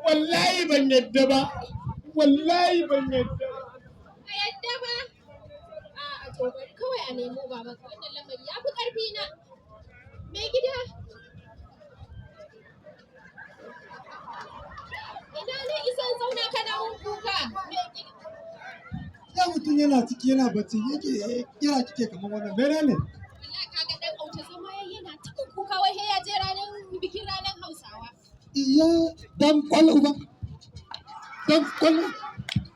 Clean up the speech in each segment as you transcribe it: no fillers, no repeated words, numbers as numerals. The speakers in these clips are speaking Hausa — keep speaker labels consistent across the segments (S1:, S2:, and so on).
S1: wallahi ban yadda ba, wallahi ban yadda ba.
S2: A yadda ba? A to bari kawai a nemo baban ka, wannan lamari ya fi ƙarfi na. Mai gida. Ina ne isan zauna kana mun kuka. Mai gida.
S3: Ya mutum yana ciki yana bacci yake kira kike kamar wannan menene?
S2: Wallahi kaga dan auta zama yana ta kuka wai ya je ranar bikin ranar Hausawa.
S3: Iya dan kwallo ba. Dan kwallo.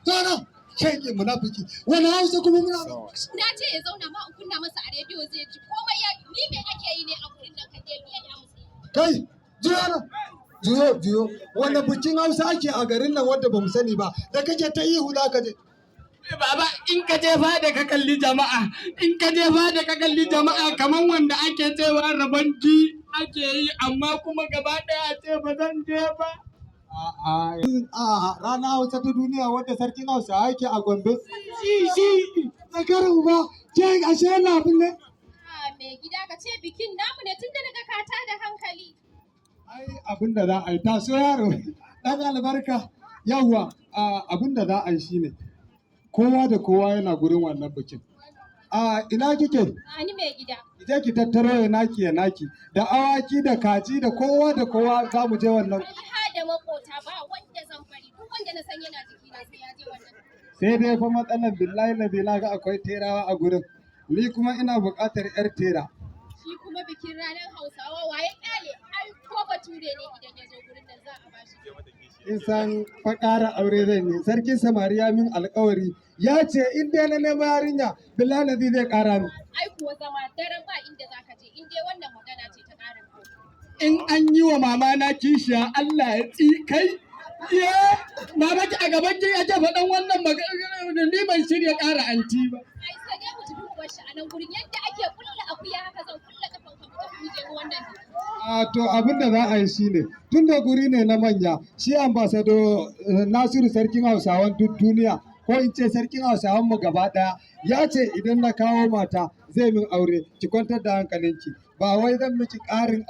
S3: Tana shege munafiki. Wani Hausa kuma munafiki.
S2: Na ce ya zauna ma in kunna masa a rediyo zai ji komai ya ni me ake yi ne a gurin nan ka je biya da Hausa.
S3: Kai juyo nan. Juyo. Wani bikin Hausa ake a garin nan wanda bamu sani ba. Da kake ta ihu za ka je.
S1: Baba in ka je fada ka kalli jama'a, kamar wanda ake cewa rabanci ake yi amma kuma gaba ɗaya ce ba zan je ba.
S3: A'a, rana Hausa ta duniya wanda sarkin Hausa yake a Gombe. Shi, zakaru ba, ke ashe yana abin ne?
S2: Mai gida ka ce bikin namu ne tun da naga ka da hankali.
S3: Ai, abin da za a yi taso yaro, ɗan albarka, yawwa, abin da za a yi shine. Kowa da kowa yana gurin wannan bikin. Ina kike?
S2: Ni mai gida.
S3: Je ki tattaro ya naki da awaki da kaji da kowa za mu je wannan.
S2: Ai da makota ba wanda zan bari duk wanda na san yana jiki na sai ya je wannan.
S3: Sai dai fa matsalar billahi na ga akwai terawa a gurin. Ni kuma ina buƙatar 'yar tera.
S2: Shi kuma bikin ranar Hausawa waye ƙyale ai ko bature ne idan ya zo gurin nan za a bashi.
S3: In san fa ƙara aure zan yi. Sarkin Samariya min alƙawari ya ce in dai na nema yarinya billahi zai ƙara min.
S2: Ai kuwa zama daren ba inda za ka je in dai wannan magana ce ta ƙarin aure.
S1: In an yi wa mama na kishiya Allah ya kai. Na baki a gaban kin ake faɗan wannan magana ni ban shirya ƙara anti ba.
S2: Ai sai dai mu tafi uwar shi a nan gurin yadda ake kulla akuya haka zan kulla kafan ka mu je wannan.
S3: To abin da za a yi shi ne tun da guri ne na manya shi ambasado Nasiru sarkin Hausawan duk duniya ko in ce sarkin Hausawan mu gaba ɗaya ya ce idan na kawo mata zai min aure ki kwantar da hankalinki ba wai zan miki ƙarin